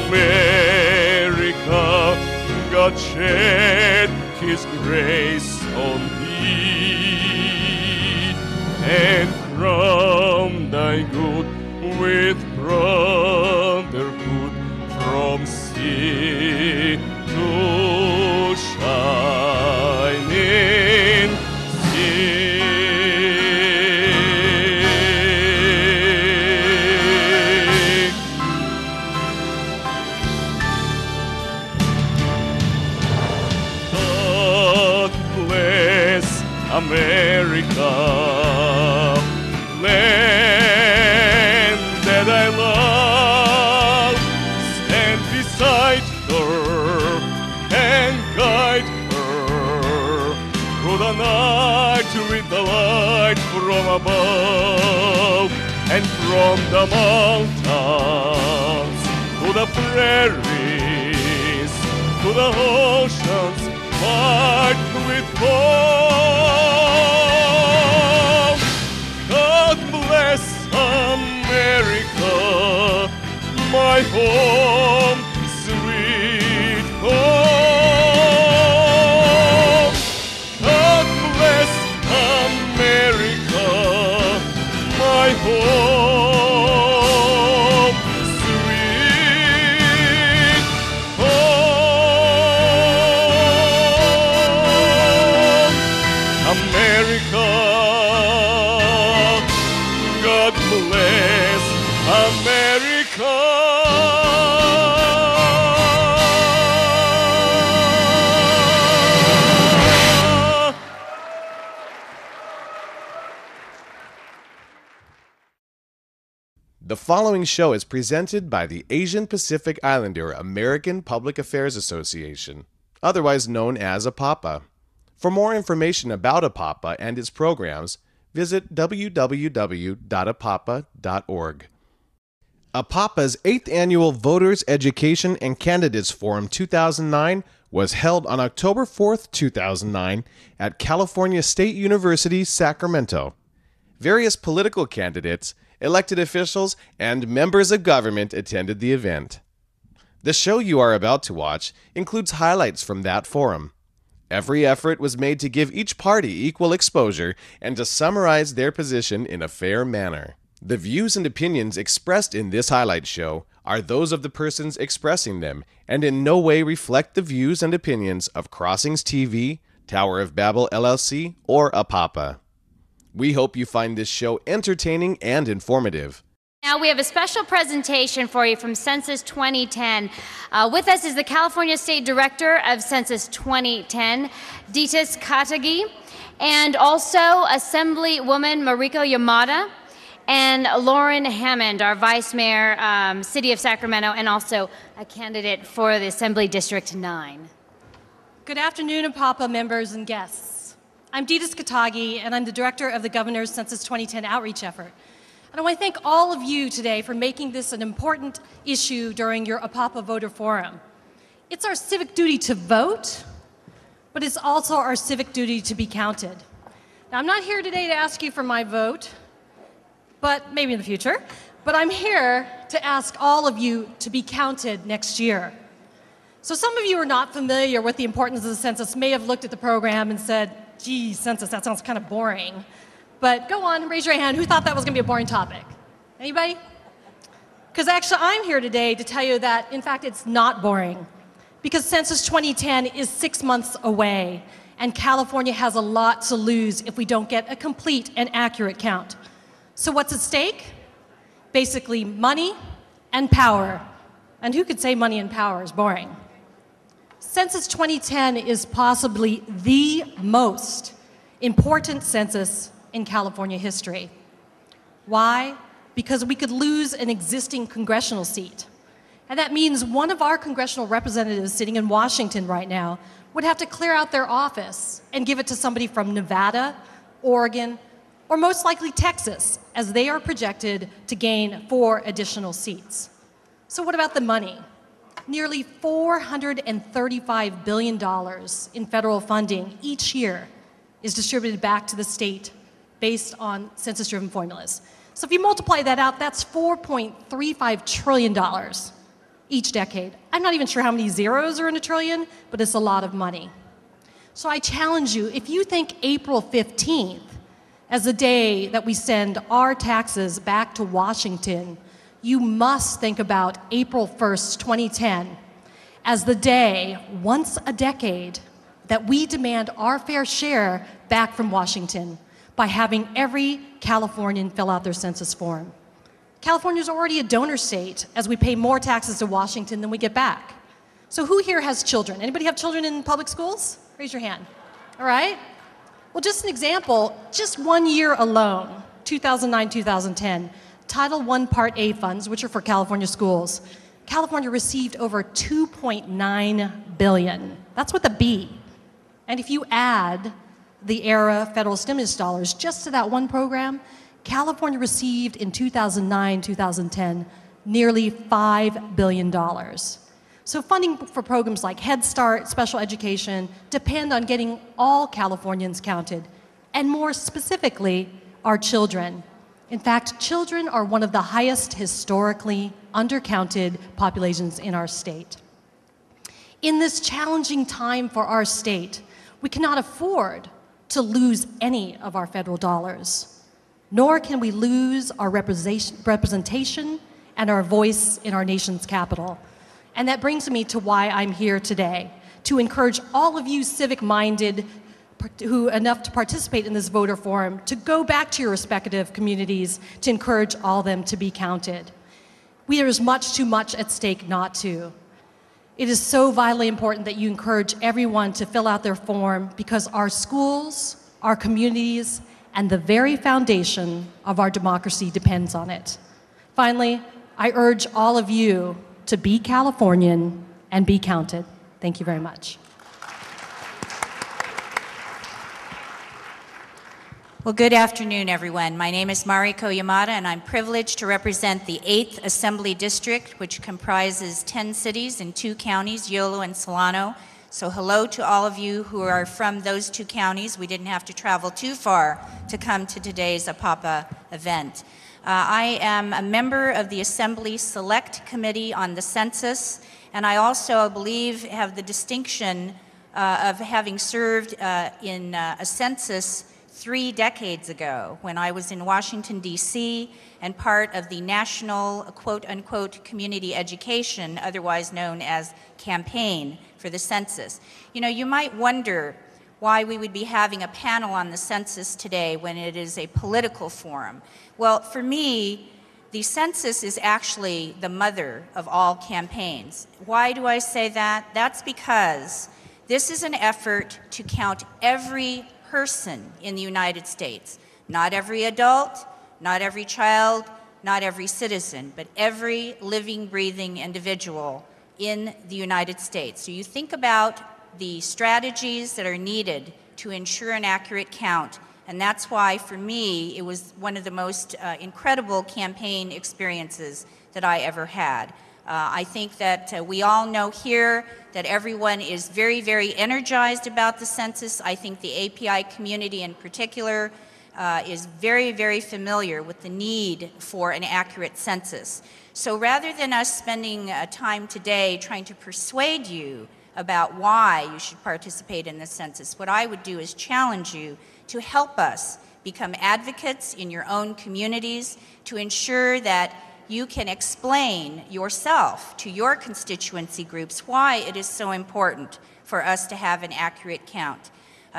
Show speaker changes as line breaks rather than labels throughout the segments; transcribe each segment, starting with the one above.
America, God shed His grace on thee, and crown thy good with brotherhood from sea to shining sea. God bless America, land that I love. Stand beside her and guide her through the night with the light from above, and from the mountains to the prairies to the oceans marked with gold. God bless America, my home, sweet home. God bless America, my home, sweet home. America, God bless America.
The following show is presented by the Asian Pacific Islander American Public Affairs Association, otherwise known as APAPA. For more information about APAPA and its programs, visit www.apapa.org. APAPA's 8th Annual Voters, Education, and Candidates Forum 2009 was held on October 4th, 2009 at California State University, Sacramento. Various political candidates, elected officials, and members of government attended the event. The show you are about to watch includes highlights from that forum. Every effort was made to give each party equal exposure and to summarize their position in a fair manner. The views and opinions expressed in this highlight show are those of the persons expressing them and in no way reflect the views and opinions of Crossings TV, Tower of Babel LLC, or APAPA. We hope you find this show entertaining and informative.
Now we have a special presentation for you from Census 2010. With us is the California State Director of Census 2010, Ditas Katagi, and also Assemblywoman Mariko Yamada, and Lauren Hammond, our Vice Mayor, City of Sacramento, and also a candidate for the Assembly District 9.
Good afternoon, APAPA members and guests. I'm Ditas Katagi, and I'm the Director of the Governor's Census 2010 outreach effort. And I want to thank all of you today for making this an important issue during your APAPA Voter Forum. It's our civic duty to vote, but it's also our civic duty to be counted. Now, I'm not here today to ask you for my vote, but maybe in the future, but I'm here to ask all of you to be counted next year. So some of you who are not familiar with the importance of the census may have looked at the program and said, gee, census, that sounds kind of boring. But go on, raise your hand. Who thought that was going to be a boring topic? Anybody? Because actually, I'm here today to tell you that, in fact, it's not boring. Because Census 2010 is 6 months away, and California has a lot to lose if we don't get a complete and accurate count. So what's at stake? Basically, money and power. And who could say money and power is boring? Census 2010 is possibly the most important census in California history. Why? Because we could lose an existing congressional seat. And that means one of our congressional representatives sitting in Washington right now would have to clear out their office and give it to somebody from Nevada, Oregon, or most likely Texas, as they are projected to gain 4 additional seats. So what about the money? Nearly $435 billion in federal funding each year is distributed back to the state based on census-driven formulas. So if you multiply that out, that's $4.35 trillion. each decade. I'm not even sure how many zeros are in a trillion, but it's a lot of money. So I challenge you, if you think April 15th as the day that we send our taxes back to Washington, you must think about April 1st, 2010, as the day, once a decade, that we demand our fair share back from Washington by having every Californian fill out their census form. California is already a donor state, as we pay more taxes to Washington than we get back. So who here has children? Anybody have children in public schools? Raise your hand. All right. Well, just an example, just 1 year alone, 2009-2010, Title I Part A funds, which are for California schools, California received over $2.9 billion. That's with a B. And if you add the ERA federal stimulus dollars just to that one program, California received in 2009-2010 nearly $5 billion. So funding for programs like Head Start, special education, depend on getting all Californians counted, and more specifically, our children. In fact, children are one of the highest historically undercounted populations in our state. In this challenging time for our state, we cannot afford to lose any of our federal dollars, nor can we lose our representation and our voice in our nation's capital. And that brings me to why I'm here today, to encourage all of you civic-minded who enough to participate in this voter forum to go back to your respective communities to encourage all of them to be counted. There is much too much at stake not to. It is so vitally important that you encourage everyone to fill out their form because our schools, our communities, and the very foundation of our democracy depends on it. Finally, I urge all of you to be Californian and be counted. Thank you very much.
Well, good afternoon, everyone. My name is Mariko Yamada, and I'm privileged to represent the 8th Assembly District, which comprises 10 cities and 2 counties, Yolo and Solano. So hello to all of you who are from those 2 counties. We didn't have to travel too far to come to today's APAPA event. I am a member of the Assembly Select Committee on the Census, and I also, I believe, have the distinction of having served in a census 3 decades ago when I was in Washington, D.C., and part of the national quote-unquote community education, otherwise known as campaign for the census. You know, you might wonder why we would be having a panel on the census today when it is a political forum. Well, for me, the census is actually the mother of all campaigns. Why do I say that? That's because this is an effort to count every person in the United States. Not every adult, not every child, not every citizen, but every living, breathing individual in the United States. So you think about the strategies that are needed to ensure an accurate count, and that's why, for me, it was one of the most incredible campaign experiences that I ever had. I think that we all know here that everyone is very, very energized about the census. I think the API community in particular is very, very familiar with the need for an accurate census. So rather than us spending time today trying to persuade you about why you should participate in the census, what I would do is challenge you to help us become advocates in your own communities to ensure that you can explain yourself to your constituency groups why it is so important for us to have an accurate count.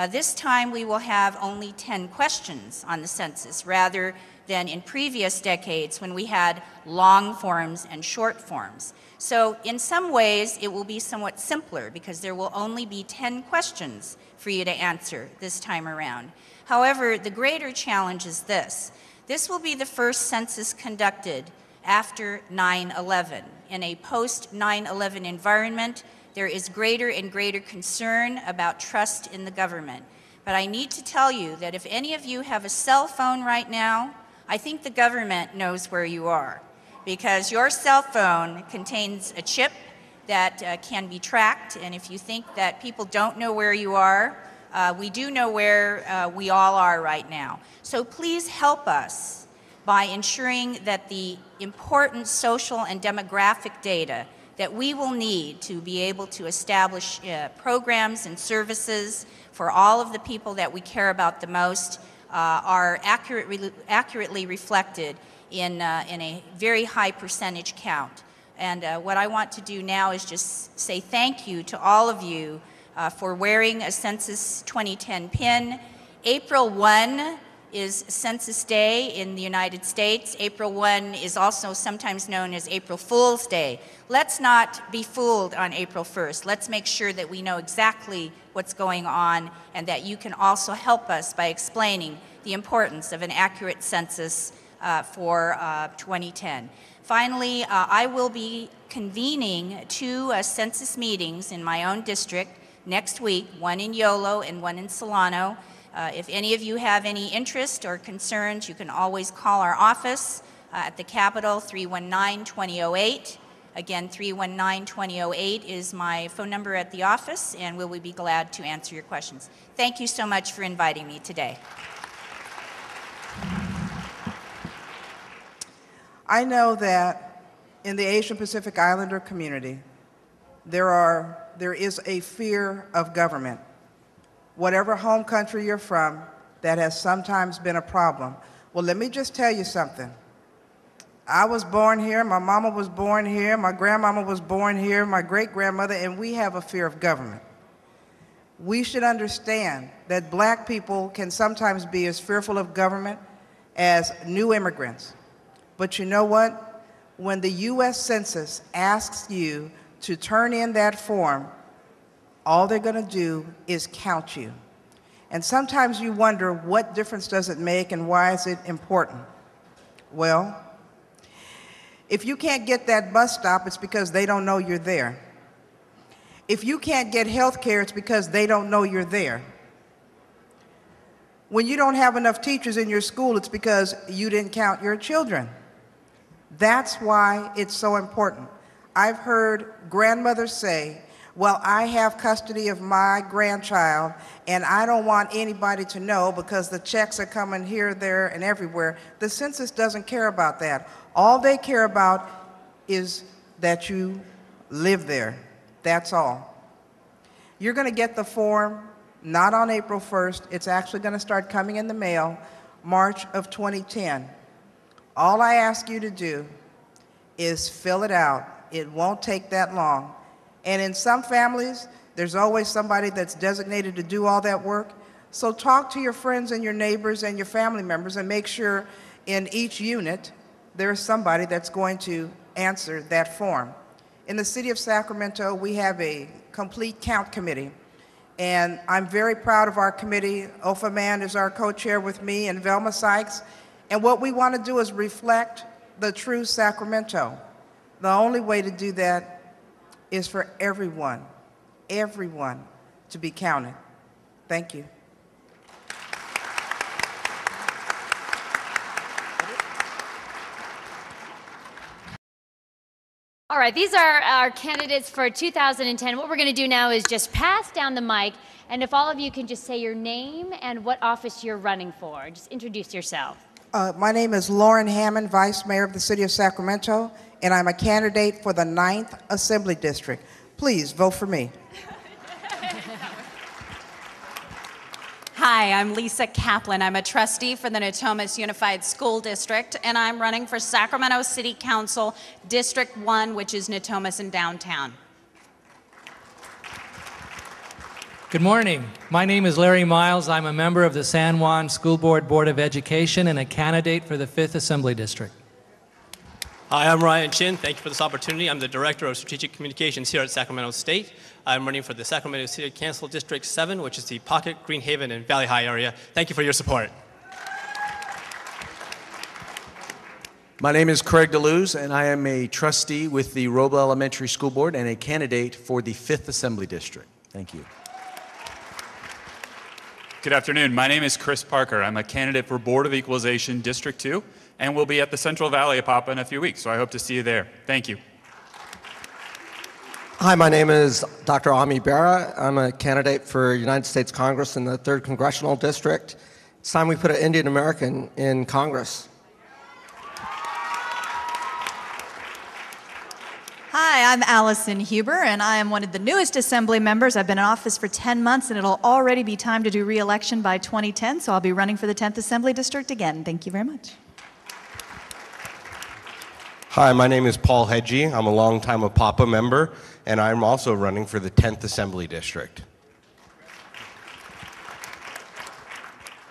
This time we will have only 10 questions on the census rather than in previous decades when we had long forms and short forms. So in some ways it will be somewhat simpler because there will only be 10 questions for you to answer this time around. However, the greater challenge is this. This will be the first census conducted after 9/11. In a post-9/11 environment, there is greater and greater concern about trust in the government. But I need to tell you that if any of you have a cell phone right now, I think the government knows where you are because your cell phone contains a chip that can be tracked, and if you think that people don't know where you are, we do know where we all are right now. So please help us by ensuring that the important social and demographic data that we will need to be able to establish programs and services for all of the people that we care about the most are accurately reflected in a very high percentage count. And what I want to do now is just say thank you to all of you for wearing a Census 2010 pin. April 1 is Census Day in the United States. April 1 is also sometimes known as April Fool's Day. Let's not be fooled on April 1st. Let's make sure that we know exactly what's going on and that you can also help us by explaining the importance of an accurate census for 2010. Finally, I will be convening two census meetings in my own district next week, one in Yolo and one in Solano. If any of you have any interest or concerns, you can always call our office at the Capitol, 319-2008. Again, 319-2008 is my phone number at the office, and we will be glad to answer your questions. Thank you so much for inviting me today.
I know that in the Asian Pacific Islander community, there is a fear of government. Whatever home country you're from, that has sometimes been a problem. Well, let me just tell you something. I was born here, my mama was born here, my grandmama was born here, my great-grandmother, and we have a fear of government. We should understand that black people can sometimes be as fearful of government as new immigrants. But you know what? When the U.S. Census asks you to turn in that form, all they're going to do is count you. And sometimes you wonder, what difference does it make and why is it important? Well, if you can't get that bus stop, it's because they don't know you're there. If you can't get health care, it's because they don't know you're there. When you don't have enough teachers in your school, it's because you didn't count your children. That's why it's so important. I've heard grandmothers say, well, I have custody of my grandchild, and I don't want anybody to know because the checks are coming here, there, and everywhere. The census doesn't care about that. All they care about is that you live there. That's all. You're going to get the form not on April 1st. It's actually going to start coming in the mail March of 2010. All I ask you to do is fill it out. It won't take that long. And in some families, there's always somebody that's designated to do all that work. So talk to your friends and your neighbors and your family members and make sure in each unit there's somebody that's going to answer that form. In the city of Sacramento, we have a complete count committee. And I'm very proud of our committee. Ofa Mann is our co-chair with me and Velma Sykes. And what we want to do is reflect the true Sacramento. The only way to do that is for everyone to be counted. Thank you.
All right, these are our candidates for 2010. What we're going to do now is just pass down the mic, and if all of you can just say your name and what office you're running for. Just introduce yourself.
My name is Lauren Hammond, Vice Mayor of the City of Sacramento, and I'm a candidate for the 9th Assembly District. Please vote for me.
Hi, I'm Lisa Kaplan. I'm a trustee for the Natomas Unified School District, and I'm running for Sacramento City Council District 1, which is Natomas and downtown.
Good morning. My name is Larry Miles. I'm a member of the San Juan School Board of Education and a candidate for the 5th Assembly District.
Hi, I'm Ryan Chin. Thank you for this opportunity. I'm the Director of Strategic Communications here at Sacramento State. I'm running for the Sacramento City Council District 7, which is the Pocket, Greenhaven, and Valley High area. Thank you for your support.
My name is Craig DeLuz, and I am a trustee with the Roble Elementary School Board and a candidate for the 5th Assembly District. Thank you.
Good afternoon. My name is Chris Parker. I'm a candidate for Board of Equalization District 2, and we'll be at the Central Valley APAPA in a few weeks, so I hope to see you there. Thank you.
Hi, my name is Dr. Ami Bera. I'm a candidate for United States Congress in the 3rd Congressional District. It's time we put an Indian American in Congress.
Hi, I'm Allison Huber, and I am one of the newest Assembly members. I've been in office for 10 months, and it'll already be time to do re-election by 2010, so I'll be running for the 10th Assembly District again. Thank you very much.
Hi, my name is Paul Hedgie. I'm a longtime APAPA member, and I'm also running for the 10th Assembly District.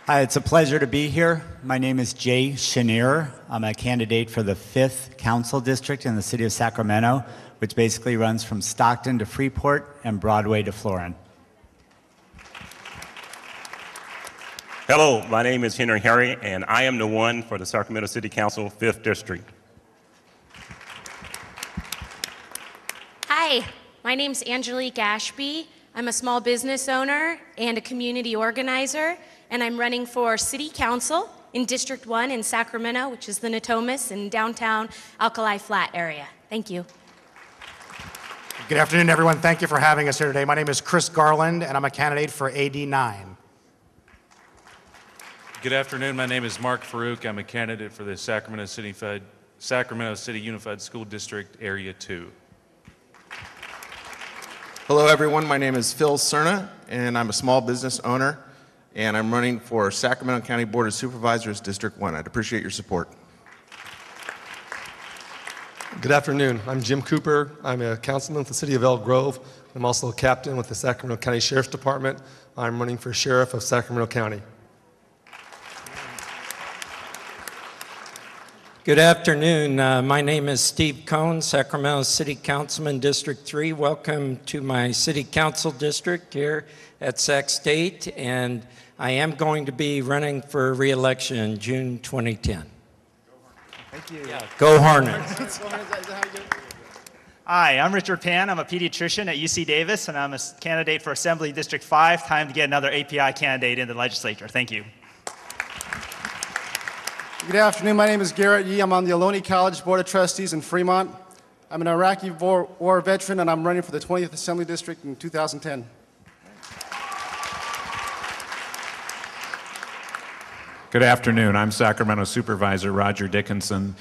Hi, it's a pleasure to be here. My name is Jay Chenier. I'm a candidate for the 5th Council District in the city of Sacramento, which basically runs from Stockton to Freeport and Broadway to Florin.
Hello, my name is Henry Harry, and I am the one for the Sacramento City Council 5th District.
Hi, my name's Angelique Ashby. I'm a small business owner and a community organizer, and I'm running for City Council in District 1 in Sacramento, which is the Natomas and downtown Alkali Flat area. Thank you.
Good afternoon, everyone. Thank you for having us here today. My name is Chris Garland, and I'm a candidate for AD9.
Good afternoon. My name is Mark Farouk. I'm a candidate for the Sacramento City Unified School District Area 2.
Hello, everyone. My name is Phil Cerna, and I'm a small business owner, and I'm running for Sacramento County Board of Supervisors, District 1. I'd appreciate your support.
Good afternoon. I'm Jim Cooper. I'm a councilman with the city of Elk Grove. I'm also a captain with the Sacramento County Sheriff's Department. I'm running for sheriff of Sacramento County.
Good afternoon. My name is Steve Cohn, Sacramento City Councilman, District 3. Welcome to my City Council District here at Sac State, and I am going to be running for re-election in June 2010.
Thank you.
Yeah. Go Hornets.
Hi, I'm Richard Pan. I'm a pediatrician at UC Davis, and I'm a candidate for Assembly District 5. Time to get another API candidate in the legislature. Thank you.
Good afternoon. My name is Garrett Yee. I'm on the Ohlone College Board of Trustees in Fremont. I'm an Iraqi war veteran, and I'm running for the 20th Assembly District in 2010.
Good afternoon. I'm Sacramento Supervisor Roger Dickinson,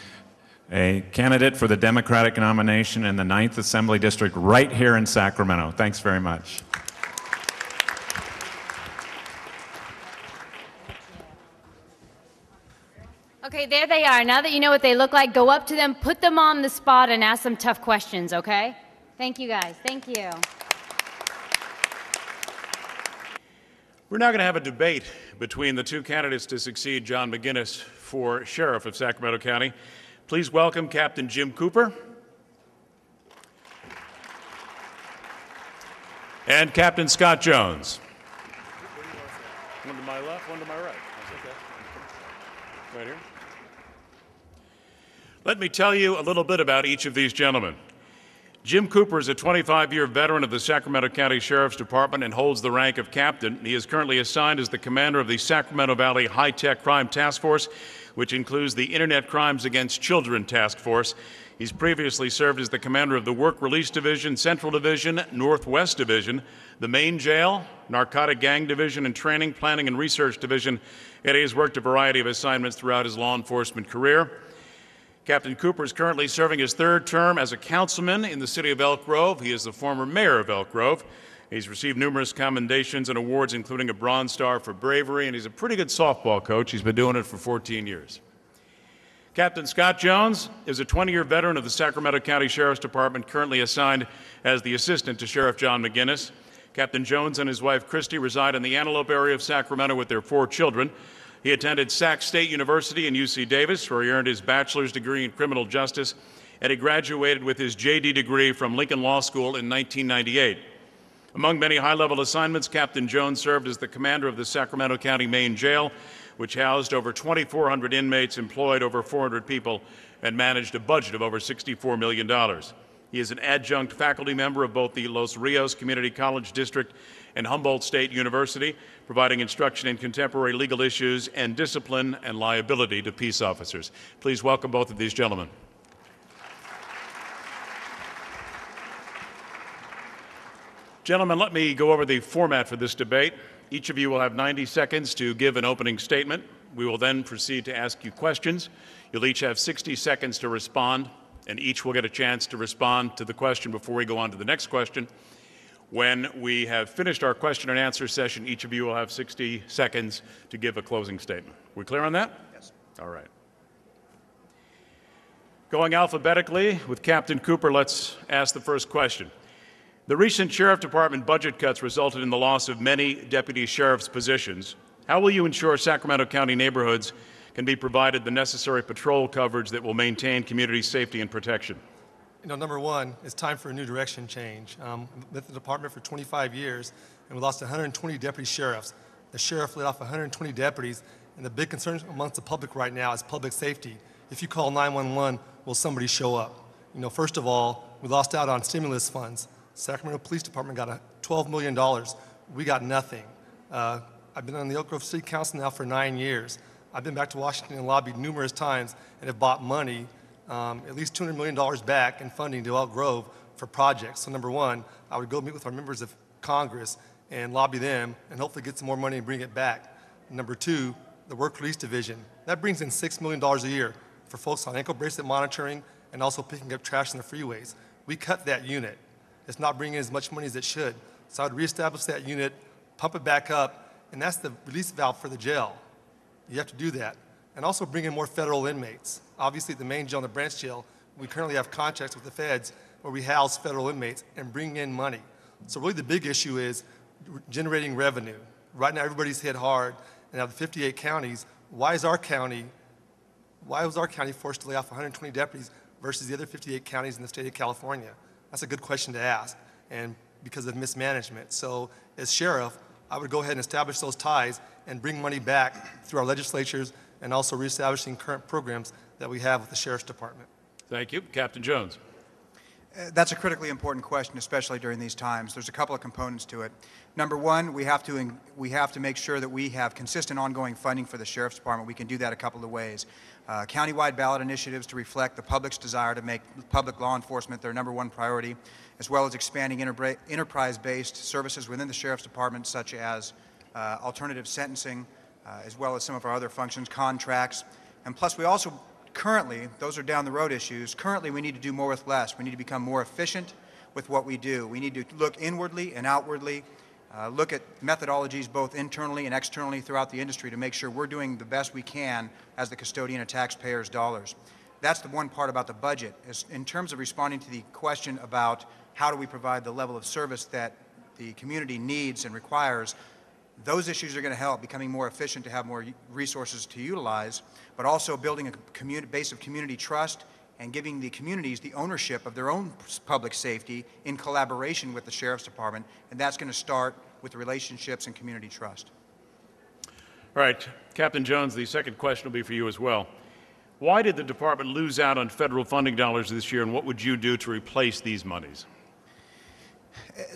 a candidate for the Democratic nomination in the 9th Assembly District right here in Sacramento. Thanks very much.
Okay, there they are. Now that you know what they look like, go up to them, put them on the spot, and ask them tough questions, okay? Thank you, guys. Thank you.
We're now going to have a debate between the two candidates to succeed John McGinnis for Sheriff of Sacramento County. Please welcome Captain Jim Cooper and Captain Scott Jones. One to my left, one to my right. Okay. Right here. Let me tell you a little bit about each of these gentlemen. Jim Cooper is a 25-year veteran of the Sacramento County Sheriff's Department and holds the rank of captain. He is currently assigned as the commander of the Sacramento Valley High-Tech Crime Task Force, which includes the Internet Crimes Against Children Task Force. He's previously served as the commander of the Work Release Division, Central Division, Northwest Division, the Main Jail, Narcotic Gang Division, and Training, Planning, and Research Division, and he has worked a variety of assignments throughout his law enforcement career. Captain Cooper is currently serving his third term as a councilman in the city of Elk Grove. He is the former mayor of Elk Grove. He's received numerous commendations and awards, including a Bronze Star for bravery, and he's a pretty good softball coach. He's been doing it for 14 years. Captain Scott Jones is a 20-year veteran of the Sacramento County Sheriff's Department, currently assigned as the assistant to Sheriff John McGinnis. Captain Jones and his wife Christy reside in the Antelope area of Sacramento with their 4 children. He attended Sac State University and UC Davis, where he earned his bachelor's degree in criminal justice, and he graduated with his JD degree from Lincoln Law School in 1998. Among many high-level assignments, Captain Jones served as the commander of the Sacramento County Main Jail, which housed over 2,400 inmates, employed over 400 people, and managed a budget of over $64 million. He is an adjunct faculty member of both the Los Rios Community College District and Humboldt State University, providing instruction in contemporary legal issues and discipline and liability to peace officers. Please welcome both of these gentlemen. Gentlemen, let me go over the format for this debate. Each of you will have 90 seconds to give an opening statement. We will then proceed to ask you questions. You'll each have 60 seconds to respond. and each will get a chance to respond to the question before we go on to the next question. When we have finished our question and answer session, each of you will have 60 seconds to give a closing statement. We clear on that? Yes. All right. Going alphabetically with Captain Cooper, let's ask the first question. The recent Sheriff Department budget cuts resulted in the loss of many deputy sheriff's positions. How will you ensure Sacramento County neighborhoods can be provided the necessary patrol coverage that will maintain community safety and protection?
You know, number one, it's time for a new direction change. With the department for 25 years, and we lost 120 deputy sheriffs. The sheriff laid off 120 deputies, and the big concern amongst the public right now is public safety. If you call 911, will somebody show up? You know, first of all, we lost out on stimulus funds. Sacramento Police Department got $12 million. We got nothing. I've been on the Elk Grove City Council now for 9 years. I've been back to Washington and lobbied numerous times and have bought money, at least $200 million back in funding to Elk Grove for projects. So number one, I would go meet with our members of Congress and lobby them and hopefully get some more money and bring it back. Number two, the Work Release Division. That brings in $6 million a year for folks on ankle bracelet monitoring and also picking up trash in the freeways. We cut that unit. It's not bringing in as much money as it should. So I'd reestablish that unit, pump it back up, and that's the release valve for the jail. You have to do that. And also bring in more federal inmates. Obviously, the main jail and the branch jail, we currently have contracts with the feds where we house federal inmates and bring in money. So really the big issue is generating revenue. Right now, everybody's hit hard. And out of the 58 counties, why was our county forced to lay off 120 deputies versus the other 58 counties in the state of California? That's a good question to ask, and because of mismanagement. So as sheriff, I would go ahead and establish those ties and bring money back through our legislatures and also reestablishing current programs that we have with the Sheriff's Department.
Thank you. Captain Jones.
That's a critically important question, especially during these times. There's a couple of components to it. Number one, we have to make sure that we have consistent ongoing funding for the Sheriff's Department. We can do that a couple of ways. Countywide ballot initiatives to reflect the public's desire to make public law enforcement their number one priority, as well as expanding enterprise-based services within the Sheriff's Department, such as alternative sentencing, as well as some of our other functions, contracts. And plus, we also currently, those are down the road issues, currently we need to do more with less. We need to become more efficient with what we do. We need to look inwardly and outwardly, look at methodologies both internally and externally throughout the industry to make sure we're doing the best we can as the custodian of taxpayers' dollars. That's the one part about the budget. In terms of responding to the question about how do we provide the level of service that the community needs and requires, those issues are going to help, becoming more efficient to have more resources to utilize, but also building a base of community trust and giving the communities the ownership of their own public safety in collaboration with the Sheriff's Department, and that's going to start with the relationships and community trust.
All right, Captain Jones, the second question will be for you as well. Why did the department lose out on federal funding dollars this year, and what would you do to replace these monies?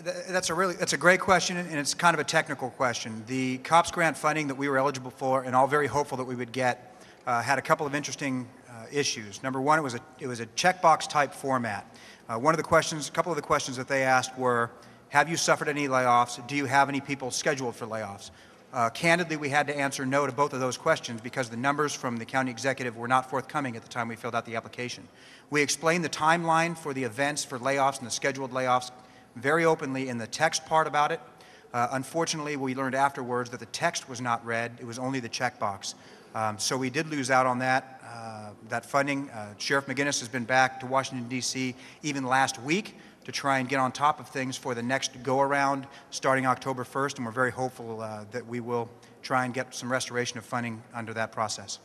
That's a great question, and it's kind of a technical question. The COPS grant funding that we were eligible for, and all very hopeful that we would get, had a couple of interesting issues. Number one, it was a checkbox type format. A couple of the questions that they asked were, have you suffered any layoffs? Do you have any people scheduled for layoffs? Candidly, we had to answer no to both of those questions because the numbers from the county executive were not forthcoming at the time we filled out the application. We explained the timeline for the events for layoffs and the scheduled layoffs very openly in the text part about it. Unfortunately, we learned afterwards that the text was not read. It was only the checkbox. So we did lose out on that funding. Sheriff McGinnis has been back to Washington, D.C. even last week to try and get on top of things for the next go-around starting October 1st, and we're very hopeful that we will try and get some restoration of funding under that process.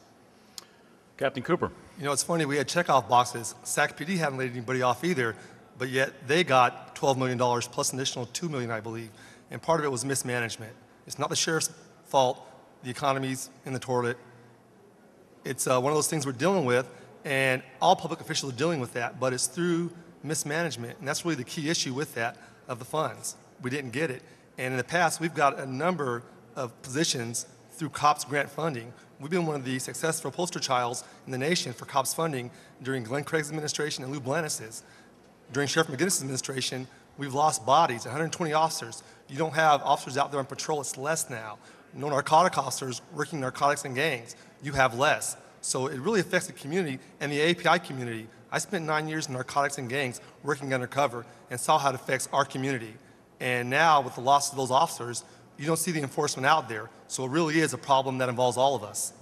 Captain Cooper.
You know, it's funny, we had checkoff boxes. SAC PD hadn't laid anybody off either, but yet they got $12 million plus an additional $2 million, I believe, and part of it was mismanagement. It's not the sheriff's fault. The economy's in the toilet. It's one of those things we're dealing with, and all public officials are dealing with that, but it's through mismanagement, and that's really the key issue with that, of the funds. We didn't get it. And in the past, we've got a number of positions through COPS grant funding. We've been one of the successful poster childs in the nation for COPS funding during Glenn Craig's administration and Lou Blannis's. During Sheriff McGinnis' administration, we've lost bodies, 120 officers. You don't have officers out there on patrol, it's less now. No narcotic officers working narcotics and gangs, you have less. So it really affects the community and the API community. I spent 9 years in narcotics and gangs working undercover and saw how it affects our community. And now, with the loss of those officers, you don't see the enforcement out there. So it really is a problem that involves all of us.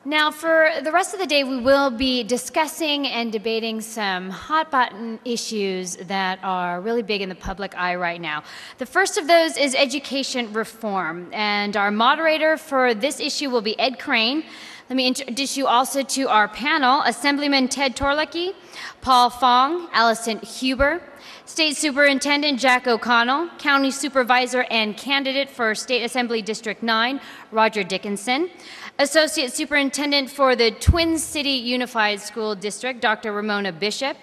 Now, for the rest of the day, we will be discussing and debating some hot button issues that are really big in the public eye right now. The first of those is education reform, and our moderator for this issue will be Ed Crane. Let me introduce you also to our panel, Assemblyman Ted Torlake, Paul Fong, Allison Huber, State Superintendent Jack O'Connell, County Supervisor and candidate for State Assembly District 9, Roger Dickinson, Associate Superintendent for the Twin City Unified School District, Dr. Ramona Bishop,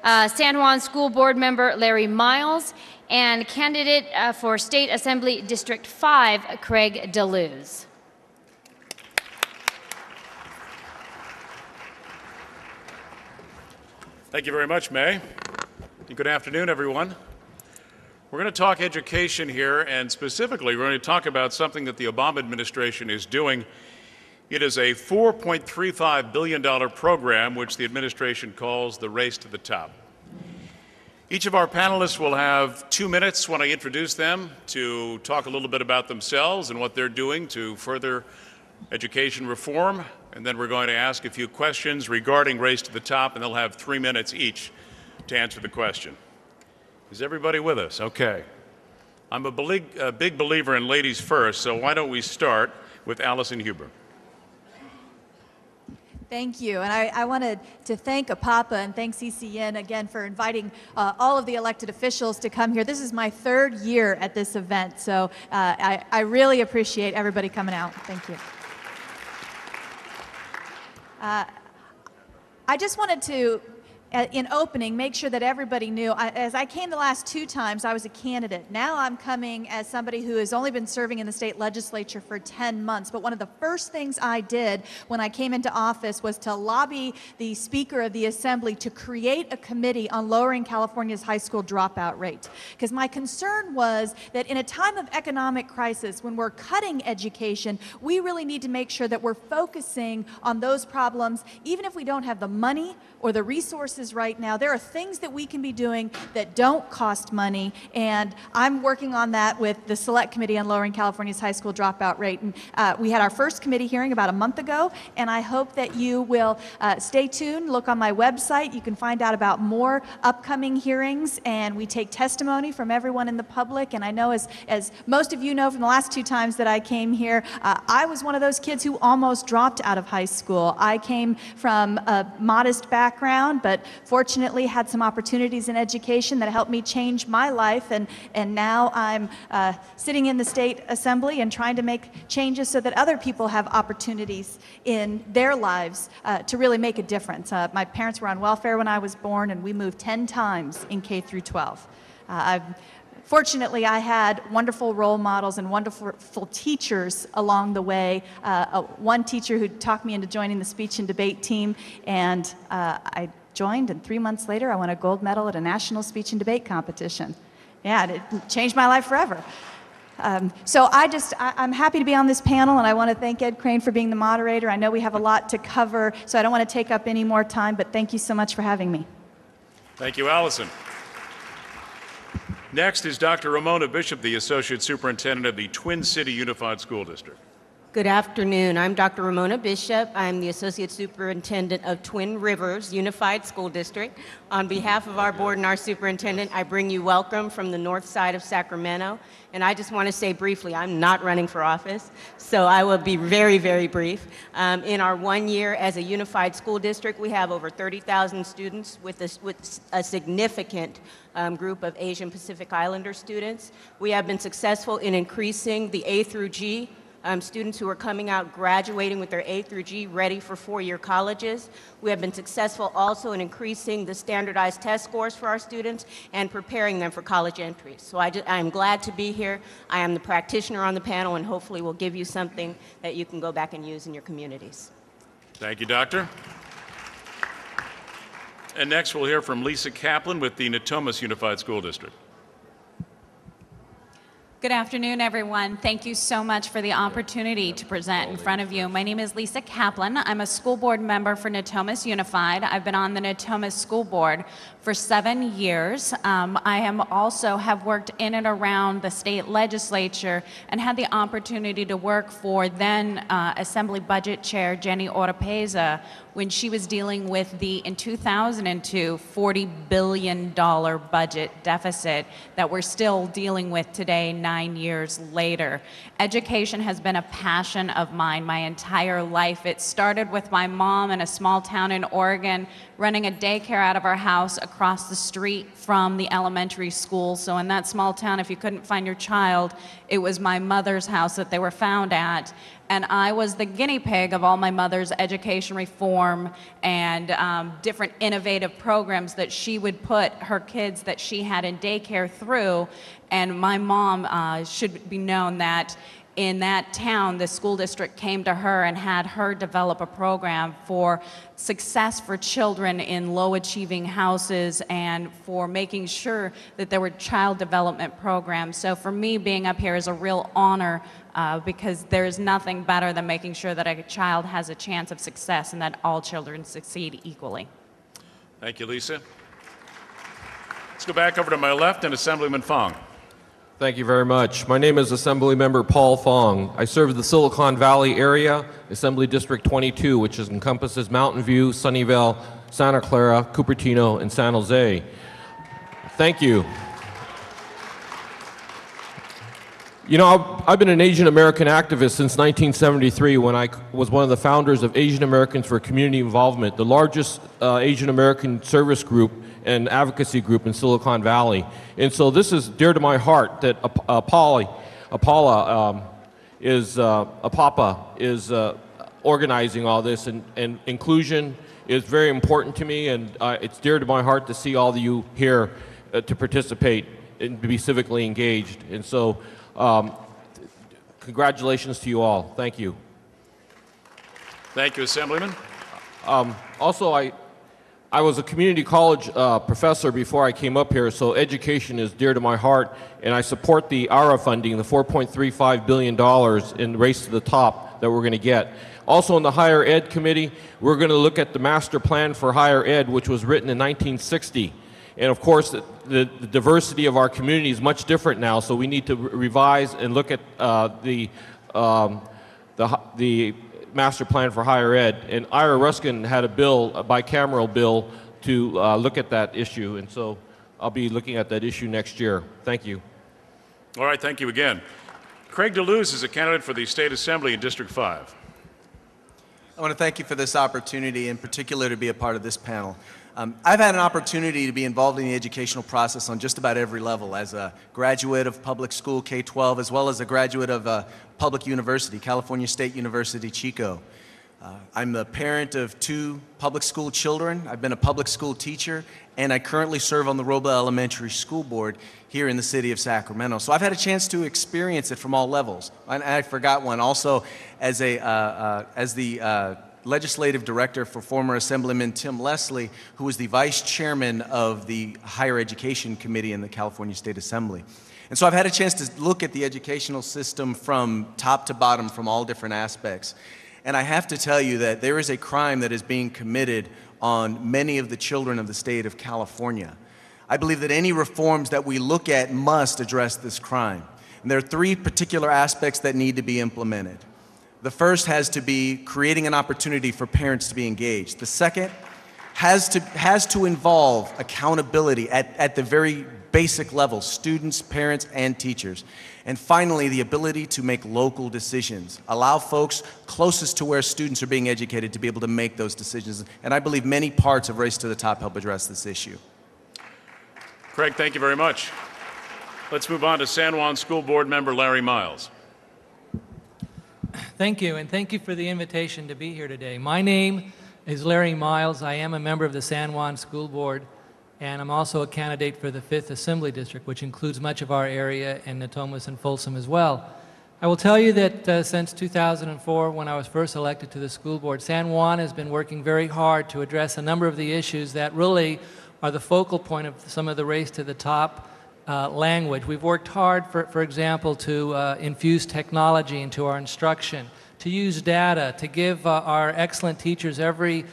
San Juan School Board member Larry Miles, and candidate for State Assembly District 5, Craig DeLuz.
Thank you very much, May. Good afternoon, everyone. We're going to talk education here, and specifically, we're going to talk about something that the Obama administration is doing. It is a $4.35 billion program, which the administration calls the Race to the Top. Each of our panelists will have 2 minutes when I introduce them to talk a little bit about themselves and what they're doing to further education reform. And then we're going to ask a few questions regarding Race to the Top, and they'll have 3 minutes each to answer the question. Is everybody with us? Okay. I'm a big believer in ladies first, so why don't we start with Allison Huber.
Thank you. And I wanted to thank APAPA and thank CCN again for inviting all of the elected officials to come here. This is my 3rd year at this event, so I really appreciate everybody coming out. Thank you. I just wanted to, in opening, make sure that everybody knew, as I came the last 2 times, I was a candidate. Now I'm coming as somebody who has only been serving in the state legislature for 10 months. But one of the first things I did when I came into office was to lobby the Speaker of the Assembly to create a committee on lowering California's high school dropout rate. Because my concern was that in a time of economic crisis, when we're cutting education, we really need to make sure that we're focusing on those problems, even if we don't have the money or the resources right now. There are things that we can be doing that don't cost money, and I'm working on that with the Select Committee on Lowering California's High School Dropout Rate. And we had our first committee hearing about a month ago, and I hope that you will stay tuned, look on my website. You can find out about more upcoming hearings, and we take testimony from everyone in the public. And I know, as most of you know from the last 2 times that I came here, I was one of those kids who almost dropped out of high school. I came from a modest background, but fortunately had some opportunities in education that helped me change my life, and now I'm sitting in the state assembly and trying to make changes so that other people have opportunities in their lives to really make a difference. My parents were on welfare when I was born, and we moved 10 times in K through 12. Fortunately, I had wonderful role models and wonderful teachers along the way. One teacher who talked me into joining the speech and debate team, and I joined, and 3 months later, I won a gold medal at a national speech and debate competition. Yeah, it changed my life forever. So I'm happy to be on this panel, and I want to thank Ed Crane for being the moderator. I know we have a lot to cover, so I don't want to take up any more time, but thank you so much for having me.
Thank you, Allison. Next is Dr. Ramona Bishop, the Associate Superintendent of the Twin City Unified School District.
Good afternoon. I'm Dr. Ramona Bishop. I'm the Associate Superintendent of Twin Rivers Unified School District. On behalf of our board and our superintendent, I bring you welcome from the north side of Sacramento. And I just want to say briefly, I'm not running for office, so I will be very, very brief. In our 1 year as a unified school district, we have over 30,000 students with a significant group of Asian Pacific Islander students. We have been successful in increasing the A through G students who are coming out graduating with their A through G ready for 4-year colleges. We have been successful also in increasing the standardized test scores for our students and preparing them for college entry. So I am glad to be here. I am the practitioner on the panel, and hopefully will give you something that you can go back and use in your communities.
Thank you, Doctor. And next we'll hear from Lisa Kaplan with the Natomas Unified School District.
Good afternoon, everyone. Thank you so much for the opportunity to present in front of you. My name is Lisa Kaplan. I'm a school board member for Natomas Unified. I've been on the Natomas School Board for 7 years. I am also have worked in and around the state legislature and had the opportunity to work for then Assembly Budget Chair Jenny Oropeza when she was dealing with the, in 2002, $40 billion budget deficit that we're still dealing with today, 9 years later. Education has been a passion of mine my entire life. It started with my mom in a small town in Oregon, running a daycare out of our house across the street from the elementary school. So in that small town, if you couldn't find your child, it was my mother's house that they were found at. And I was the guinea pig of all my mother's education reform and different innovative programs that she would put her kids that she had in daycare through. And my mom should be known that in that town, the school district came to her and had her develop a program for success for children in low-achieving houses and for making sure that there were child development programs. So for me, being up here is a real honor because there is nothing better than making sure that a child has a chance of success and that all children succeed equally.
Thank you, Lisa. Let's go back over to my left and Assemblyman Fong.
Thank you very much. My name is Assemblymember Paul Fong. I serve the Silicon Valley area, Assembly District 22, which encompasses Mountain View, Sunnyvale, Santa Clara, Cupertino, and San Jose. Thank you. You know, I've been an Asian American activist since 1973 when I was one of the founders of Asian Americans for Community Involvement, the largest Asian American service group and advocacy group in Silicon Valley. And so this is dear to my heart that APAPA is organizing all this, and inclusion is very important to me, and it's dear to my heart to see all of you here to participate and to be civically engaged. And so congratulations to you all. Thank you.
Thank you, Assemblyman.
Also, I was a community college professor before I came up here, so education is dear to my heart, and I support the ARA funding, the $4.35 billion in the Race to the Top that we're going to get. Also, in the Higher Ed Committee, we're going to look at the Master Plan for Higher Ed, which was written in 1960. And of course, the diversity of our community is much different now, so we need to revise and look at the Master Plan for Higher Ed. And Ira Ruskin had a bill, a bicameral bill, to look at that issue. And so I'll be looking at that issue next year. Thank you.
All right, thank you again. Craig DeLuz is a candidate for the State Assembly in District 5.
I want to thank you for this opportunity, in particular to be a part of this panel. I've had an opportunity to be involved in the educational process on just about every level, as a graduate of public school K-12, as well as a graduate of a public university, California State University, Chico. I'm the parent of 2 public school children. I've been a public school teacher, and I currently serve on the Roble Elementary School Board here in the city of Sacramento. So I've had a chance to experience it from all levels. And I forgot one also as the legislative director for former Assemblyman Tim Leslie, who was the vice chairman of the Higher Education Committee in the California State Assembly. And so I've had a chance to look at the educational system from top to bottom, from all different aspects. And I have to tell you that there is a crime that is being committed on many of the children of the state of California. I believe that any reforms that we look at must address this crime. And there are 3 particular aspects that need to be implemented. The first has to be creating an opportunity for parents to be engaged. The second has to involve accountability at the very basic level, students, parents, and teachers. And finally, the ability to make local decisions. Allow folks closest to where students are being educated to be able to make those decisions. And I believe many parts of Race to the Top help address this issue.
Craig, thank you very much. Let's move on to San Juan School Board member Larry Miles.
Thank you, and thank you for the invitation to be here today. My name is Larry Miles. I am a member of the San Juan School Board, and I'm also a candidate for the 5th Assembly District, which includes much of our area and Natomas and Folsom as well. I will tell you that since 2004, when I was first elected to the school board, San Juan has been working very hard to address a number of the issues that really are the focal point of some of the Race to the Top language. We've worked hard, for example, to infuse technology into our instruction, to use data, to give our excellent teachers every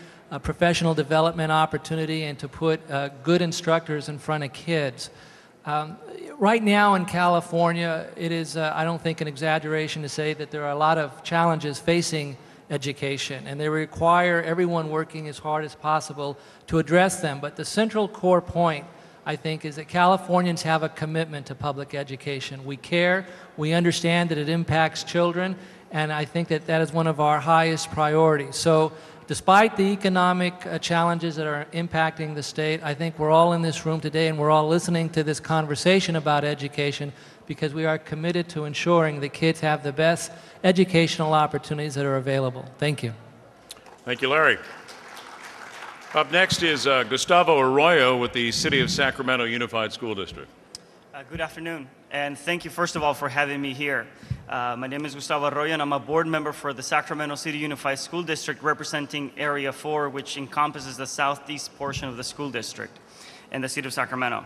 professional development opportunity, and to put good instructors in front of kids. Right now in California, it is, I don't think, an exaggeration to say that there are a lot of challenges facing education, and they require everyone working as hard as possible to address them. But the central core point, I think, is that Californians have a commitment to public education. We care, we understand that it impacts children, and I think that that is one of our highest priorities. So despite the economic challenges that are impacting the state, I think we're all in this room today and we're all listening to this conversation about education because we are committed to ensuring that kids have the best educational opportunities that are available. Thank you.
Thank you, Larry. Up next is Gustavo Arroyo with the City of Sacramento Unified School District.
Good afternoon, and thank you first of all for having me here. My name is Gustavo Arroyo, and I'm a board member for the Sacramento City Unified School District representing Area 4, which encompasses the southeast portion of the school district and the city of Sacramento.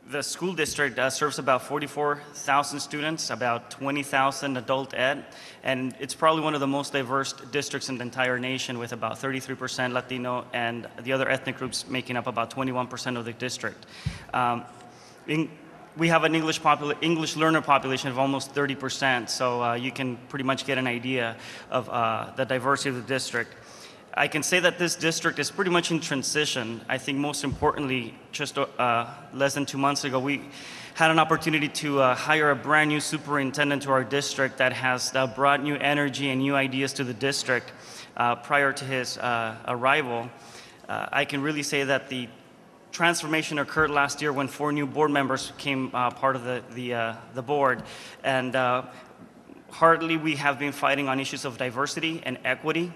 The school district serves about 44,000 students, about 20,000 adult ed, and it's probably one of the most diverse districts in the entire nation, with about 33% Latino and the other ethnic groups making up about 21% of the district. We have an English learner population of almost 30%, so you can pretty much get an idea of the diversity of the district. I can say that this district is pretty much in transition. I think most importantly, just less than 2 months ago, we had an opportunity to hire a brand new superintendent to our district that has brought new energy and new ideas to the district. Prior to his arrival, I can really say that the transformation occurred last year when 4 new board members became part of the board. And hardly we have been fighting on issues of diversity and equity,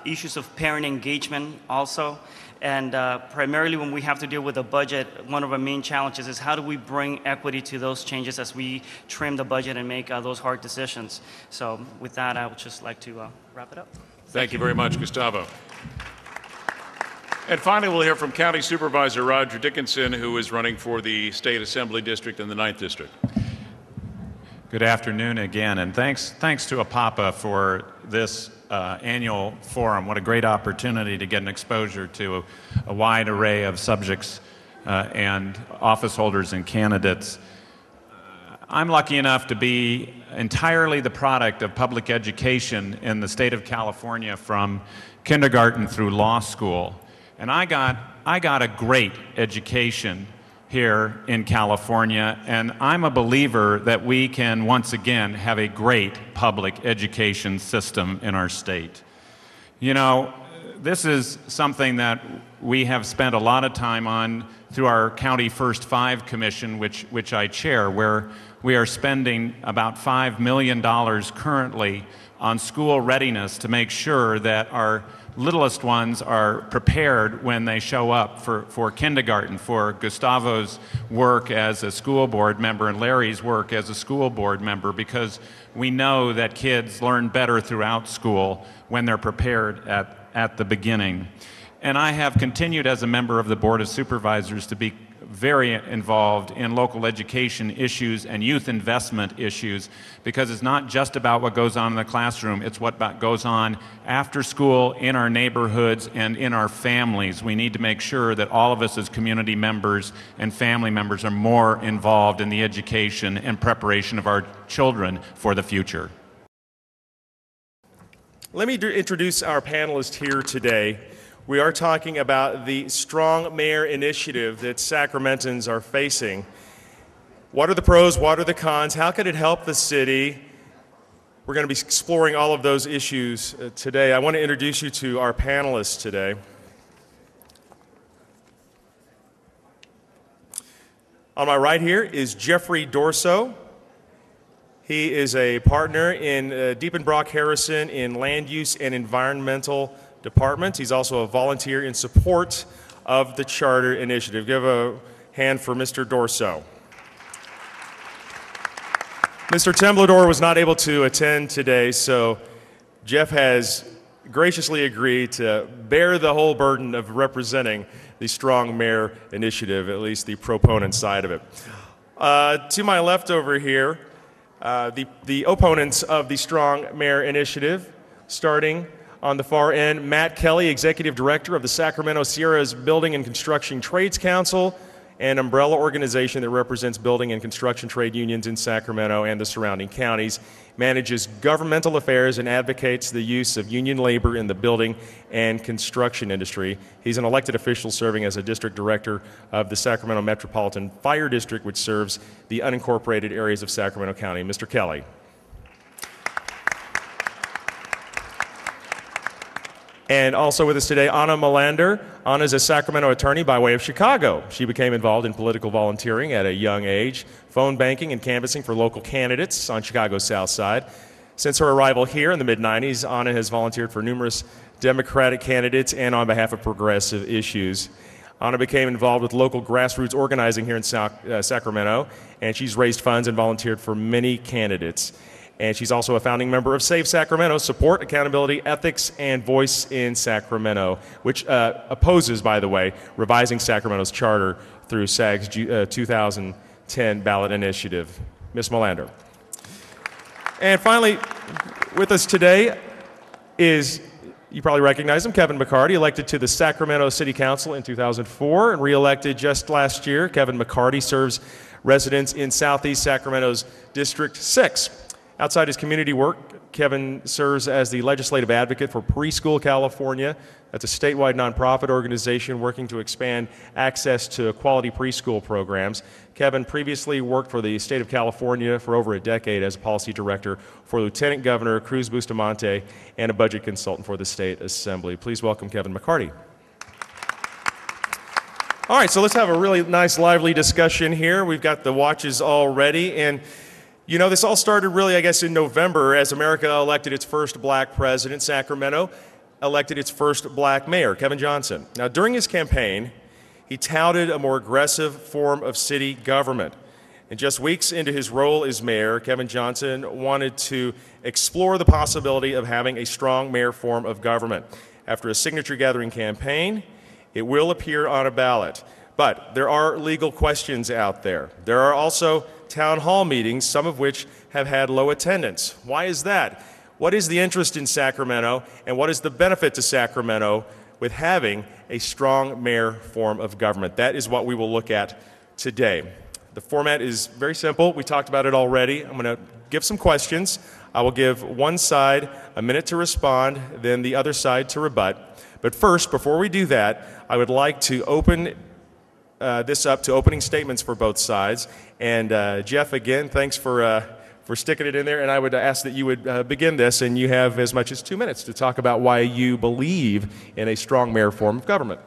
issues of parent engagement also, and primarily when we have to deal with the budget, one of our main challenges is how do we bring equity to those changes as we trim the budget and make those hard decisions. So with that, I would just like to wrap it up.
Thank you very much, Gustavo. And finally, we'll hear from County Supervisor Roger Dickinson, who is running for the State Assembly District in the 9th District.
Good afternoon again, and thanks to APAPA for this annual forum. What a great opportunity to get an exposure to a wide array of subjects and office holders and candidates. I'm lucky enough to be entirely the product of public education in the state of California from kindergarten through law school. And I got a great education here in California, and I'm a believer that we can once again have a great public education system in our state. You know, this is something that we have spent a lot of time on through our County First 5 Commission, which I chair, where we are spending about $5 million currently on school readiness to make sure that our littlest ones are prepared when they show up for kindergarten, for Gustavo's work as a school board member and Larry's work as a school board member, because we know that kids learn better throughout school when they're prepared at the beginning. And I have continued as a member of the Board of Supervisors to be very involved in local education issues and youth investment issues, because it's not just about what goes on in the classroom, it's what goes on after school, in our neighborhoods, and in our families. We need to make sure that all of us as community members and family members are more involved in the education and preparation of our children for the future.
Let me introduce our panelists here today. We are talking about the Strong Mayor Initiative that Sacramentans are facing. What are the pros? What are the cons? How could it help the city? We're going to be exploring all of those issues today. I want to introduce you to our panelists today. On my right here is Jeffrey Dorso. He is a partner in Diepenbrock Harrison in Land Use and Environmental Department. He's also a volunteer in support of the Charter Initiative. Give a hand for Mr. Dorso. Mr. Temblador was not able to attend today, so Jeff has graciously agreed to bear the whole burden of representing the Strong Mayor Initiative, at least the proponent side of it. To my left over here, the opponents of the Strong Mayor Initiative, starting on the far end, Matt Kelly, Executive Director of the Sacramento Sierras Building and Construction Trades Council, an umbrella organization that represents building and construction trade unions in Sacramento and the surrounding counties, manages governmental affairs and advocates the use of union labor in the building and construction industry. He's an elected official serving as a district director of the Sacramento Metropolitan Fire District, which serves the unincorporated areas of Sacramento County. Mr. Kelly. And also with us today, Anna Melander. Anna is a Sacramento attorney by way of Chicago. She became involved in political volunteering at a young age, phone banking and canvassing for local candidates on Chicago's South Side. Since her arrival here in the mid-90s, Anna has volunteered for numerous Democratic candidates and on behalf of progressive issues. Anna became involved with local grassroots organizing here in Sacramento, and she's raised funds and volunteered for many candidates. And she's also a founding member of Save Sacramento, Support, Accountability, Ethics, and Voice in Sacramento, which opposes, by the way, revising Sacramento's charter through SAG's 2010 ballot initiative. Ms. Melander. And finally, with us today is, you probably recognize him, Kevin McCarty, elected to the Sacramento City Council in 2004 and re-elected just last year. Kevin McCarty serves residents in Southeast Sacramento's District 6. Outside his community work, Kevin serves as the legislative advocate for Preschool California. That's a statewide nonprofit organization working to expand access to quality preschool programs. Kevin previously worked for the state of California for over a decade as a policy director for Lieutenant Governor Cruz Bustamante and a budget consultant for the state assembly. Please welcome Kevin McCarty. All right, so let's have a really nice, lively discussion here. We've got the watches all ready, and you know, this all started really, I guess, in November as America elected its first black president. Sacramento elected its first black mayor, Kevin Johnson. Now, during his campaign, he touted a more aggressive form of city government. And just weeks into his role as mayor, Kevin Johnson wanted to explore the possibility of having a strong mayor form of government. After a signature-gathering campaign, it will appear on a ballot. But there are legal questions out there. There are also town hall meetings, some of which have had low attendance. Why is that? What is the interest in Sacramento, and what is the benefit to Sacramento with having a strong mayor form of government? That is what we will look at today. The format is very simple. We talked about it already. I'm going to give some questions. I will give one side a minute to respond, then the other side to rebut. But first, before we do that, I would like to open this up to opening statements for both sides. And Jeff, again, thanks for sticking it in there. And I would ask that you would begin this, and you have as much as 2 minutes to talk about why you believe in a strong mayor form of government.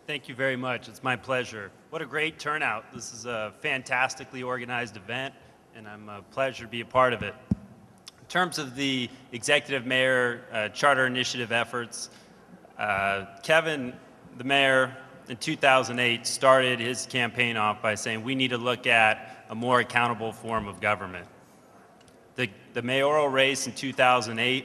Thank you very much. It's my pleasure. What a great turnout. This is a fantastically organized event, and I'm a pleasure to be a part of it. In terms of the executive mayor charter initiative efforts, Kevin, the mayor, in 2008 started his campaign off by saying we need to look at a more accountable form of government. The mayoral race in 2008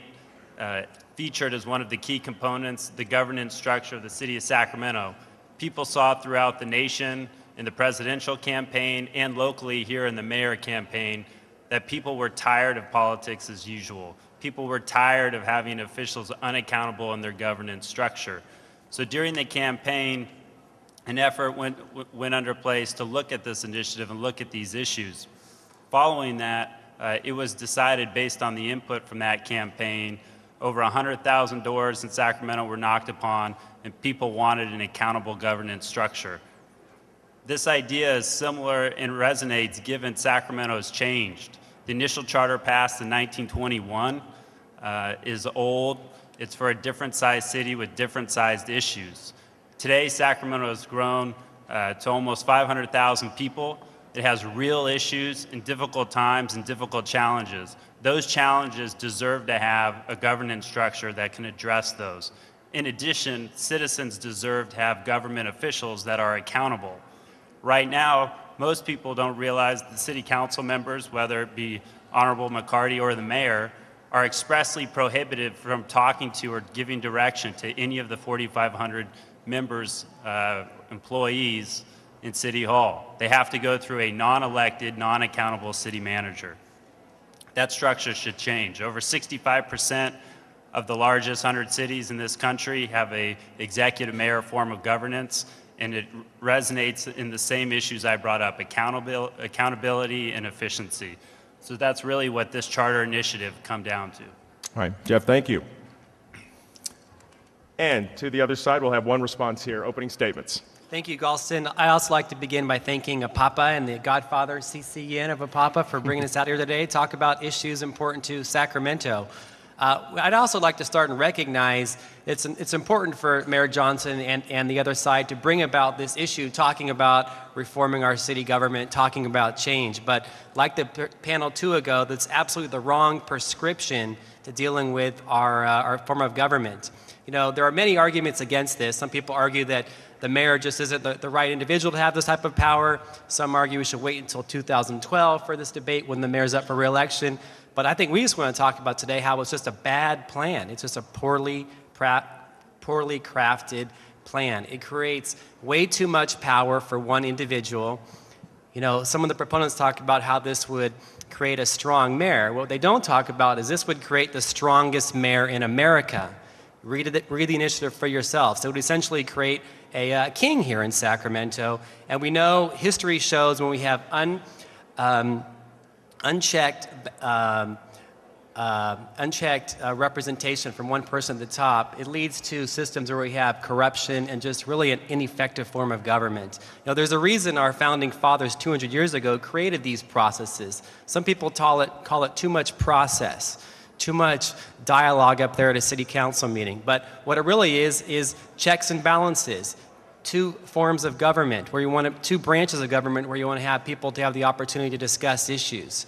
featured as one of the key components the governance structure of the city of Sacramento. People saw throughout the nation in the presidential campaign and locally here in the mayor campaign that people were tired of politics as usual. People were tired of having officials unaccountable in their governance structure. So during the campaign, an effort went under place to look at this initiative and look at these issues. Following that, it was decided based on the input from that campaign, over 100,000 doors in Sacramento were knocked upon, and people wanted an accountable governance structure. This idea is similar and resonates given Sacramento has changed. The initial charter passed in 1921 is old. It's for a different sized city with different sized issues. Today, Sacramento has grown to almost 500,000 people. It has real issues and difficult times and difficult challenges. Those challenges deserve to have a governance structure that can address those. In addition, citizens deserve to have government officials that are accountable. Right now, most people don't realize the city council members, whether it be Honorable McCarty or the mayor, are expressly prohibited from talking to or giving direction to any of the 4,500 members, employees in City Hall. They have to go through a non-elected, non-accountable city manager. That structure should change. Over 65% of the largest 100 cities in this country have a executive mayor form of governance, and it resonates in the same issues I brought up, accountability and efficiency. So that's really what this charter initiative come down to.
All right, Jeff, thank you. And to the other side, we'll have one response here, opening statements.
Thank you, Galston. I also like to begin by thanking APAPA and the godfather, CCN of APAPA, for bringing us out here today to talk about issues important to Sacramento. I'd also like to start and recognize it's important for Mayor Johnson and the other side to bring about this issue, talking about reforming our city government, talking about change. But like the panel 2 ago, that's absolutely the wrong prescription to dealing with our form of government. You know, there are many arguments against this. Some people argue that the mayor just isn't the right individual to have this type of power. Some argue we should wait until 2012 for this debate when the mayor's up for re-election. But I think we just want to talk about today how it's just a bad plan. It's just a poorly crafted plan. It creates way too much power for one individual. You know, some of the proponents talk about how this would create a strong mayor. What they don't talk about is this would create the strongest mayor in America. Read the initiative for yourselves. It would essentially create a king here in Sacramento. And we know history shows when we have unchecked representation from one person at the top, it leads to systems where we have corruption and just really an ineffective form of government. You know, there's a reason our founding fathers 200 years ago created these processes. Some people call it too much process, too much dialogue up there at a city council meeting. But what it really is checks and balances. Two forms of government where you want two branches of government where you want to have people to have the opportunity to discuss issues.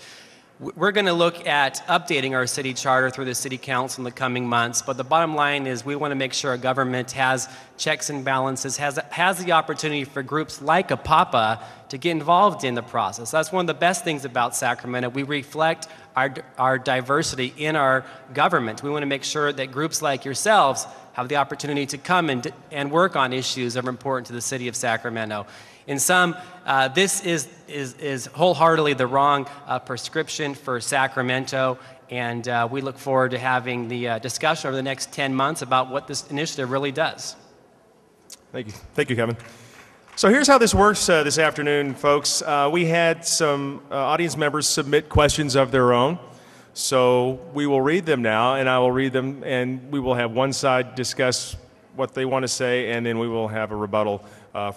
We're going to look at updating our city charter through the city council in the coming months, but the bottom line is we want to make sure our government has checks and balances, has the opportunity for groups like APAPA to get involved in the process. That's one of the best things about Sacramento. We reflect our diversity in our government. We want to make sure that groups like yourselves have the opportunity to come and work on issues that are important to the city of Sacramento. In sum, this is wholeheartedly the wrong prescription for Sacramento, and we look forward to having the discussion over the next 10 months about what this initiative really does.
Thank you. Thank you, Kevin. So here's how this works this afternoon, folks. We had some audience members submit questions of their own. So we will read them now, and I will read them, and we will have one side discuss what they want to say, and then we will have a rebuttal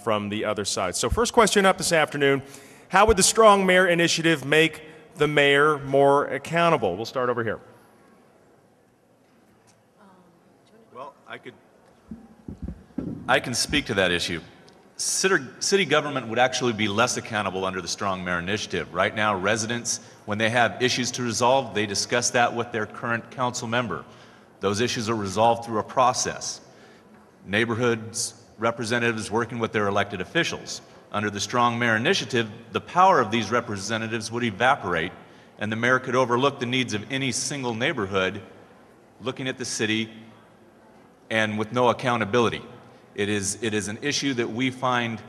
from the other side. So first question up this afternoon, how would the Strong Mayor Initiative make the mayor more accountable? We'll start over here.
Well, I can speak to that issue. City government would actually be less accountable under the Strong Mayor Initiative. Right now, residents, when they have issues to resolve, they discuss that with their current council member. Those issues are resolved through a process. Neighborhoods, representatives working with their elected officials. Under the Strong Mayor Initiative, the power of these representatives would evaporate, and the mayor could overlook the needs of any single neighborhood looking at the city and with no accountability. It is an issue that we find,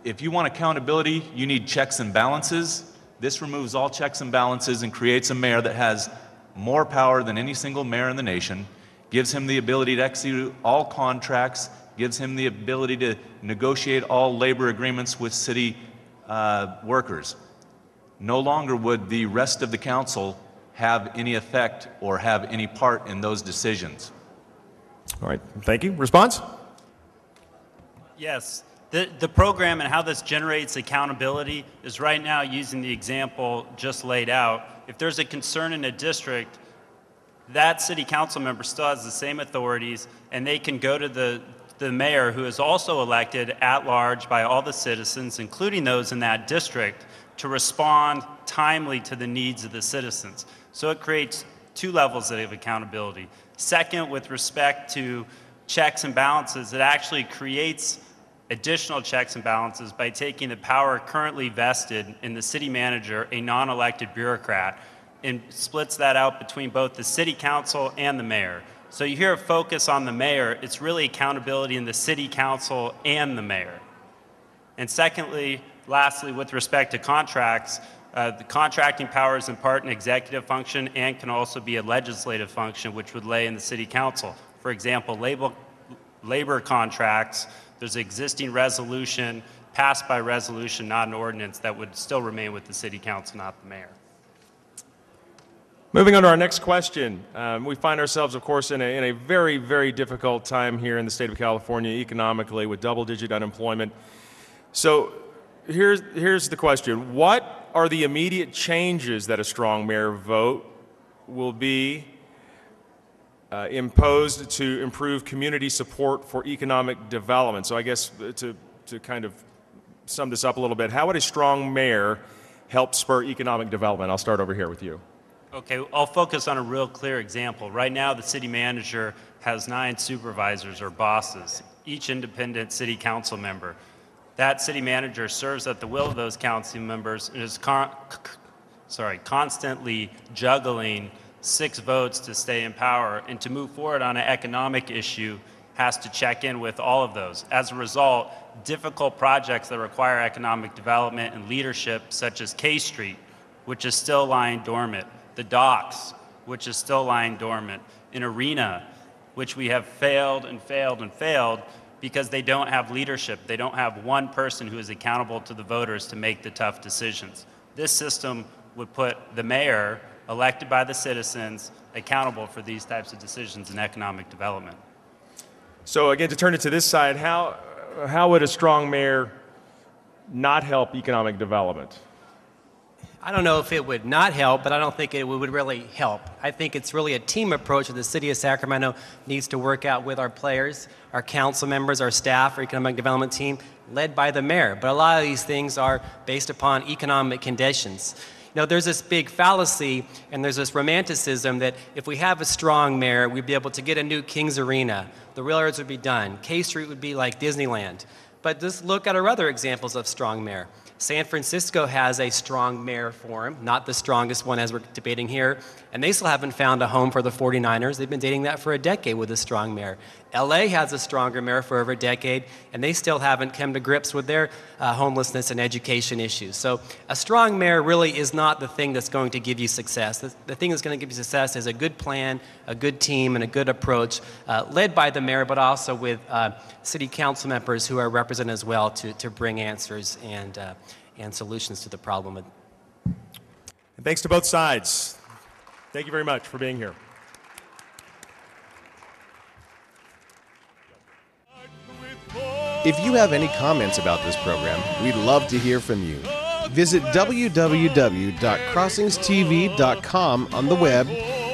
if you want accountability, you need checks and balances. This removes all checks and balances and creates a mayor that has more power than any single mayor in the nation, gives him the ability to execute all contracts, gives him the ability to negotiate all labor agreements with city workers. No longer would the rest of the council have any effect or have any part in those decisions.
All right, thank you. Response?
Yes. The program and how this generates accountability is right now using the example just laid out. If there's a concern in a district, that city council member still has the same authorities, and they can go to the mayor, who is also elected at large by all the citizens, including those in that district, to respond timely to the needs of the citizens. So it creates two levels of accountability. Second, with respect to checks and balances, it actually creates additional checks and balances by taking the power currently vested in the city manager, a non-elected bureaucrat, and splits that out between both the city council and the mayor. So you hear a focus on the mayor, it's really accountability in the city council and the mayor. And secondly, lastly, with respect to contracts, the contracting power is in part an executive function and can also be a legislative function, which would lay in the city council. For example, labor contracts, there's an existing resolution passed by resolution, not an ordinance, that would still remain with the city council, not the mayor.
Moving on to our next question. We find ourselves, of course, in a very, very difficult time here in the state of California economically with double-digit unemployment. So here's the question. What are the immediate changes that a strong mayor vote will be imposed to improve community support for economic development? So I guess to kind of sum this up a little bit, how would a strong mayor help spur economic development? I'll start over here with you.
Okay, I'll focus on a real clear example. Right now, the city manager has 9 supervisors or bosses, each independent city council member. That city manager serves at the will of those council members and is constantly juggling 6 votes to stay in power, and to move forward on an economic issue has to check in with all of those. As a result, difficult projects that require economic development and leadership, such as K Street, which is still lying dormant, the docks, which is still lying dormant, an arena, which we have failed and failed and failed because they don't have leadership. They don't have one person who is accountable to the voters to make the tough decisions. This system would put the mayor, elected by the citizens, accountable for these types of decisions in economic development.
So again, to turn it to this side, how would a strong mayor not help economic development?
I don't know if it would not help, but I don't think it would really help. I think it's really a team approach that the city of Sacramento needs to work out with our players, our council members, our staff, our economic development team, led by the mayor. But a lot of these things are based upon economic conditions. You know, there's this big fallacy and there's this romanticism that if we have a strong mayor, we'd be able to get a new King's Arena. The railroads would be done. K Street would be like Disneyland. But just look at our other examples of strong mayor. San Francisco has a strong mayor forum, not the strongest one as we're debating here, and they still haven't found a home for the 49ers. They've been dating that for a decade with a strong mayor. LA has a stronger mayor for over a decade, and they still haven't come to grips with their homelessness and education issues. So a strong mayor really is not the thing that's going to give you success. The thing that's going to give you success is a good plan, a good team, and a good approach, led by the mayor, but also with city council members who are represented as well to bring answers and solutions to the problem.
And thanks to both sides. Thank you very much for being here.
If you have any comments about this program, we'd love to hear from you. Visit www.crossingstv.com on the web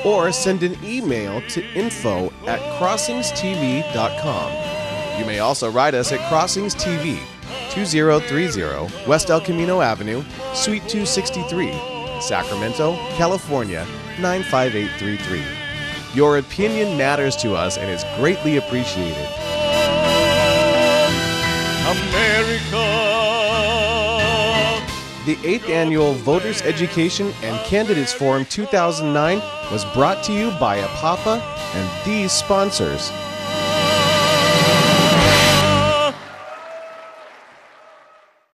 or send an email to info@crossingstv.com. You may also write us at Crossings TV, 2030 West El Camino Avenue, Suite 263, Sacramento, California, 95833. Your opinion matters to us and is greatly appreciated.
America.
The 8th Annual Voters Education and Candidates Forum 2009 was brought to you by APAPA and these sponsors.